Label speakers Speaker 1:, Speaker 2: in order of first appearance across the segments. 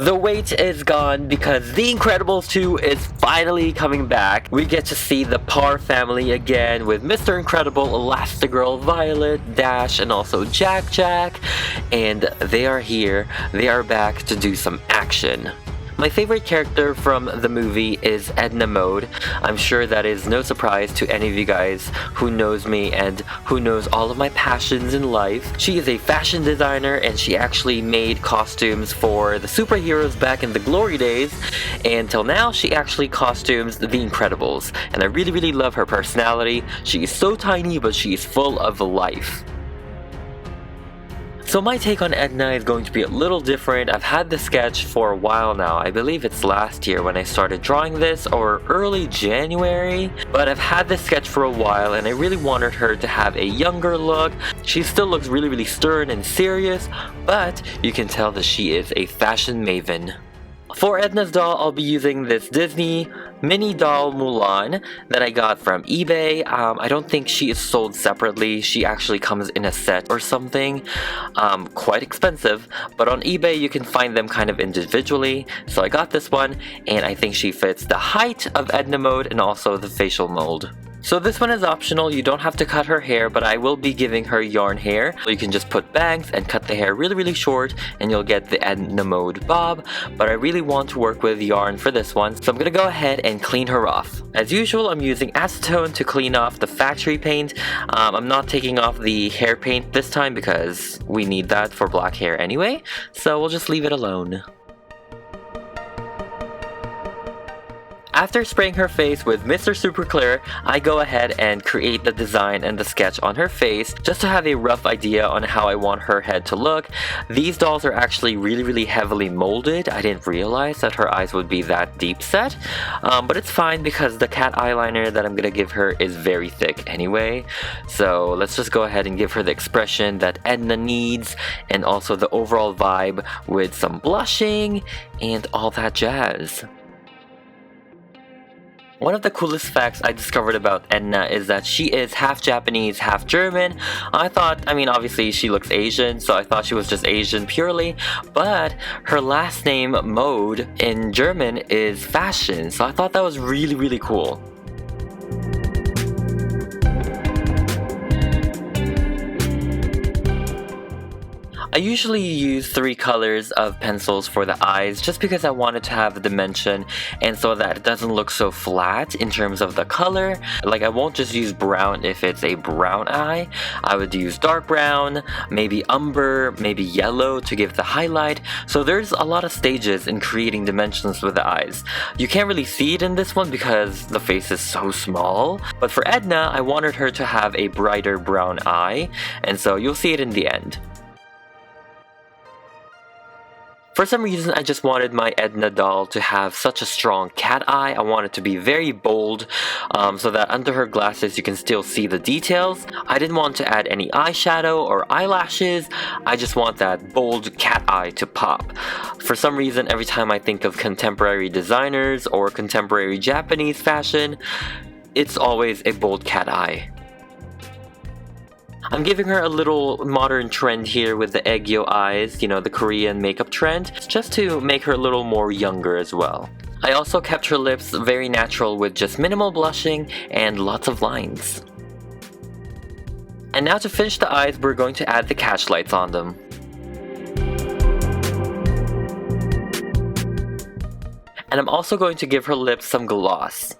Speaker 1: The wait is gone because The Incredibles 2 is finally coming back. We get to see the Parr family again with Mr. Incredible, Elastigirl, Violet, Dash, and also Jack. And they are here. They are back to do some action. My favorite character from the movie is Edna Mode. I'm sure that is no surprise to any of you guys who knows me and who knows all of my passions in life. She is a fashion designer and she actually made costumes for the superheroes back in the glory days. And till now, she actually costumes The Incredibles. And I really love her personality. She is so tiny, but she is full of life. So my take on Edna is going to be a little different. I've had the sketch for a while now. I believe it's last year when I started drawing this, or early January. But I've had this sketch for a while and I really wanted her to have a younger look. She still looks really stern and serious, but you can tell that she is a fashion maven. For Edna's doll, I'll be using this Disney mini doll Mulan that I got from eBay. I don't think she is sold separately. She actually comes in a set or something. Quite expensive, but on eBay you can find them kind of individually. So I got this one, and I think she fits the height of Edna Mode and also the facial mold. So this one is optional. You don't have to cut her hair, but I will be giving her yarn hair. So you can just put bangs and cut the hair really short and you'll get the Edna Mode bob. But I really want to work with yarn for this one, so I'm gonna go ahead and clean her off. As usual, I'm using acetone to clean off the factory paint. I'm not taking off the hair paint this time because we need that for black hair anyway. So we'll just leave it alone. After spraying her face with Mr. Super Clear, I go ahead and create the design and the sketch on her face just to have a rough idea on how I want her head to look. These dolls are actually really heavily molded. I didn't realize that her eyes would be that deep set, but it's fine because the cat eyeliner that I'm gonna give her is very thick anyway. So let's just go ahead and give her the expression that Edna needs and also the overall vibe with some blushing and all that jazz. One of the coolest facts I discovered about Edna is that she is half Japanese, half German. I mean obviously she looks Asian, so I thought she was just Asian purely, but her last name Mode in German is fashion, so I thought that was really cool. I usually use 3 colors of pencils for the eyes just because I wanted to have a dimension and so that it doesn't look so flat in terms of the color. Like I won't just use brown if it's a brown eye. I would use dark brown, maybe umber, maybe yellow to give the highlight. So there's a lot of stages in creating dimensions with the eyes. You can't really see it in this one because the face is so small. But for Edna, I wanted her to have a brighter brown eye, and so you'll see it in the end. For some reason, I just wanted my Edna doll to have such a strong cat eye. I want it to be very bold so that under her glasses you can still see the details. I didn't want to add any eyeshadow or eyelashes. I just want that bold cat eye to pop. For some reason, every time I think of contemporary designers or contemporary Japanese fashion, it's always a bold cat eye. I'm giving her a little modern trend here with the Aegyo eyes, you know, the Korean makeup trend, just to make her a little more younger as well. I also kept her lips very natural with just minimal blushing and lots of lines. And now to finish the eyes, we're going to add the catch lights on them. And I'm also going to give her lips some gloss.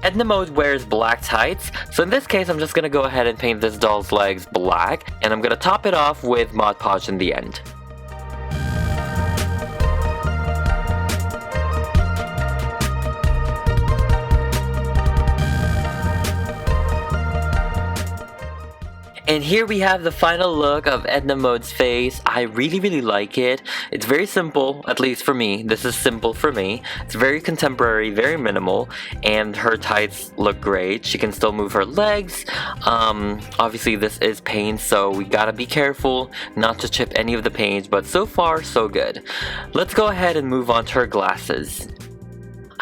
Speaker 1: Edna Mode wears black tights, so in this case I'm just gonna go ahead and paint this doll's legs black, and I'm gonna top it off with Mod Podge in the end. And here we have the final look of Edna Mode's face. I really like it. It's very simple, at least for me. This is simple for me. It's very contemporary, very minimal, and her tights look great. She can still move her legs. Obviously this is paint, so we gotta be careful not to chip any of the paint, but so far so good. Let's go ahead and move on to her glasses.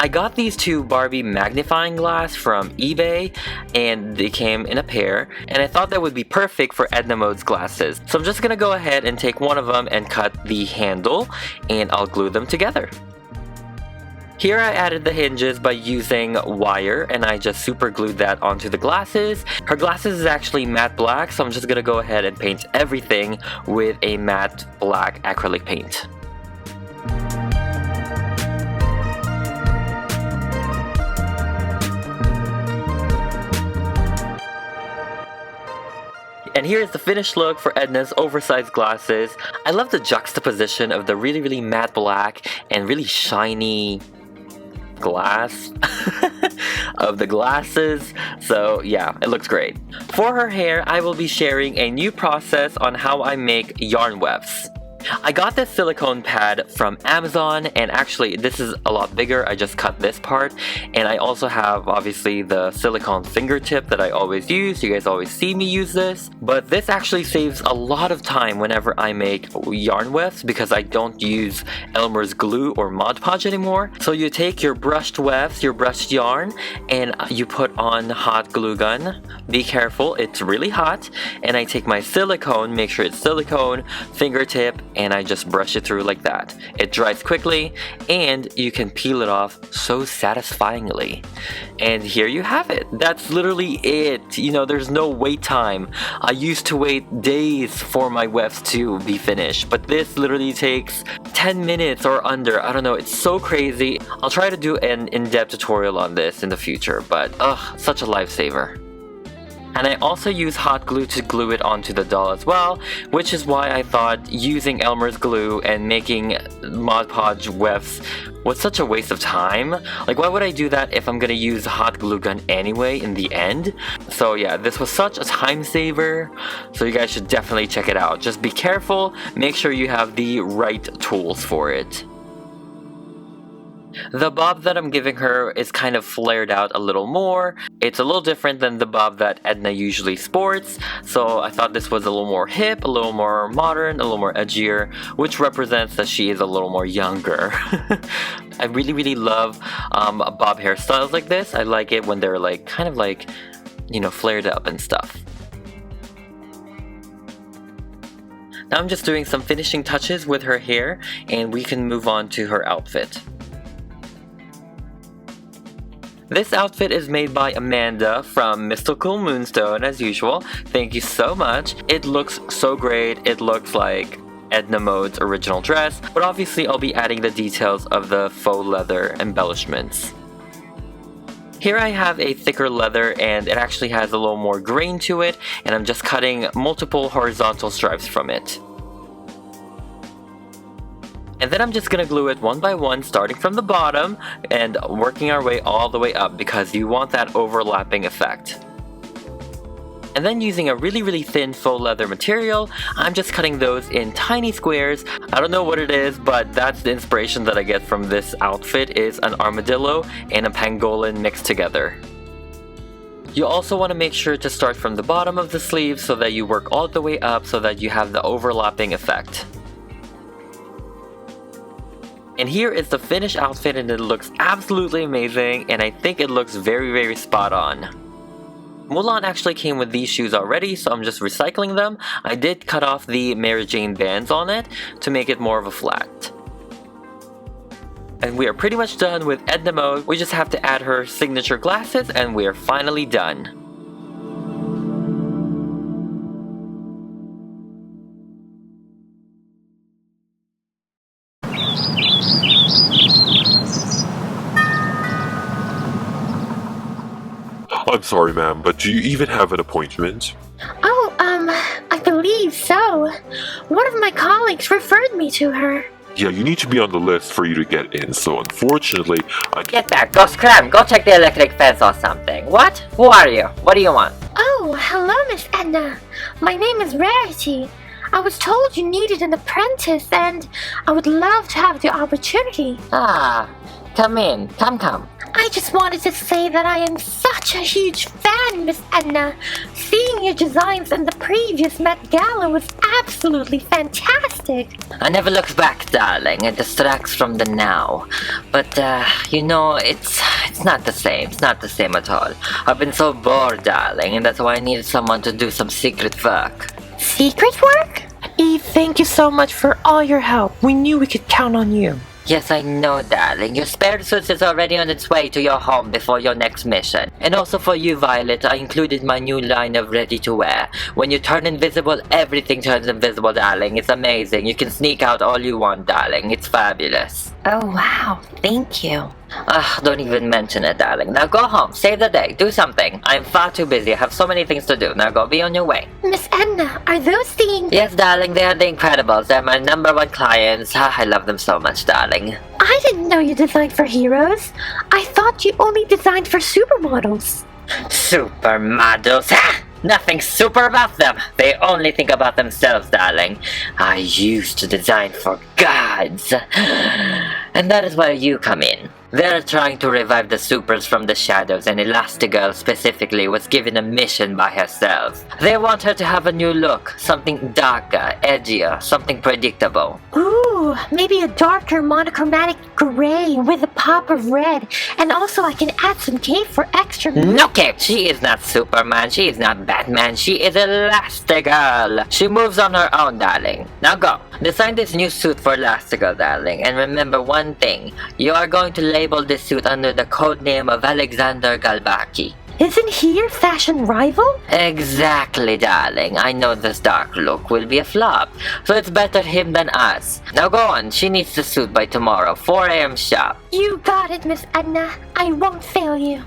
Speaker 1: I got these two Barbie magnifying glass from eBay, and they came in a pair, and I thought that would be perfect for Edna Mode's glasses. So I'm just gonna go ahead and take one of them and cut the handle, and I'll glue them together. Here I added the hinges by using wire, and I just super glued that onto the glasses. Her glasses is actually matte black, so I'm just gonna go ahead and paint everything with a matte black acrylic paint. And here is the finished look for Edna's oversized glasses. I love the juxtaposition of the really matte black and really shiny glass of the glasses. So yeah, it looks great. For her hair, I will be sharing a new process on how I make yarn wefts. I got this silicone pad from Amazon, and actually this is a lot bigger. I just cut this part, and I also have obviously the silicone fingertip that I always use. You guys always see me use this, but this actually saves a lot of time whenever I make yarn wefts because I don't use Elmer's glue or Mod Podge anymore. So you take your brushed wefts, your brushed yarn, and you put on hot glue gun. Be careful, it's really hot. And I take my silicone, make sure it's silicone, fingertip, and I just brush it through like that. It dries quickly, and you can peel it off so satisfyingly. And here you have it. That's literally it. You know, there's no wait time. I used to wait days for my wefts to be finished, but this literally takes 10 minutes or under. I don't know, it's so crazy. I'll try to do an in-depth tutorial on this in the future, but such a lifesaver. And I also use hot glue to glue it onto the doll as well, which is why I thought using Elmer's glue and making Mod Podge wefts was such a waste of time. Like, why would I do that if I'm gonna use a hot glue gun anyway in the end? So yeah, this was such a time saver, so you guys should definitely check it out. Just be careful, make sure you have the right tools for it. The bob that I'm giving her is kind of flared out a little more. It's a little different than the bob that Edna usually sports, so I thought this was a little more hip, a little more modern, a little more edgier, which represents that she is a little more younger. I really love bob hairstyles like this. I like it when they're like kind of like, you know, flared up and stuff. Now I'm just doing some finishing touches with her hair, and we can move on to her outfit. This outfit is made by Amanda from Mystical Moonstone, as usual. Thank you so much. It looks so great. It looks like Edna Mode's original dress, but obviously I'll be adding the details of the faux leather embellishments. Here I have a thicker leather, and it actually has a little more grain to it, and I'm just cutting multiple horizontal stripes from it. And then I'm just gonna glue it one by one, starting from the bottom and working our way all the way up because you want that overlapping effect. And then using a really thin faux leather material, I'm just cutting those in tiny squares. I don't know what it is, but that's the inspiration that I get from this outfit, is an armadillo and a pangolin mixed together. You also want to make sure to start from the bottom of the sleeve so that you work all the way up so that you have the overlapping effect. And here is the finished outfit, and it looks absolutely amazing, and I think it looks very spot on. Mulan actually came with these shoes already, so I'm just recycling them. I did cut off the Mary Jane bands on it to make it more of a flat. And we are pretty much done with Edna Mode. We just have to add her signature glasses, and we are finally done.
Speaker 2: I'm sorry, ma'am, but do you even have an appointment?
Speaker 3: Oh, I believe so. One of my colleagues referred me to her.
Speaker 2: Yeah, you need to be on the list for you to get in, so unfortunately,
Speaker 4: Get back, go scram, go check the electric fence or something. What? Who are you? What do you want?
Speaker 3: Oh, hello, Miss Edna. My name is Rarity. I was told you needed an apprentice, and I would love to have the opportunity.
Speaker 4: Ah, come in, come.
Speaker 3: I just wanted to say that I am such a huge fan, Miss Edna. Seeing your designs in the previous Met Gala was absolutely fantastic.
Speaker 4: I never look back, darling. It distracts from the now. But, you know, it's not the same. It's not the same at all. I've been so bored, darling, and that's why I needed someone to do some secret work.
Speaker 3: Secret work?
Speaker 5: Eve, thank you so much for all your help. We knew we could count on you.
Speaker 4: Yes, I know, darling. Your spare suit is already on its way to your home before your next mission. And also for you, Violet, I included my new line of ready-to-wear. When you turn invisible, everything turns invisible, darling. It's amazing. You can sneak out all you want, darling. It's fabulous.
Speaker 3: Oh wow, thank you.
Speaker 4: Don't even mention it, darling. Now go home, save the day, do something. I'm far too busy, I have so many things to do. Now go, be on your way.
Speaker 3: Miss Edna, are those the...
Speaker 4: Yes, darling, they are the Incredibles. They're my #1 clients. I love them so much, darling.
Speaker 3: I didn't know you designed for heroes. I thought you only designed for supermodels.
Speaker 4: Supermodels? Nothing super about them. They only think about themselves, darling. I used to design for gods. And that is where you come in. They're trying to revive the supers from the shadows, and Elastigirl specifically was given a mission by herself. They want her to have a new look, something darker, edgier, something predictable.
Speaker 3: Ooh, maybe a darker monochromatic gray with a pop of red. And also I can add some cape for extra...
Speaker 4: No cape! She is not Superman, she is not Batman, she is Elastigirl! She moves on her own, darling. Now go! Design this new suit for Elastigirl, darling, and remember one thing. You are going to label this suit under the code name of Alexander Galbaki.
Speaker 3: Isn't he your fashion rival?
Speaker 4: Exactly, darling. I know this dark look will be a flop, so it's better him than us. Now go on, she needs the suit by tomorrow, 4 AM sharp.
Speaker 3: You got it, Miss Edna. I won't fail you.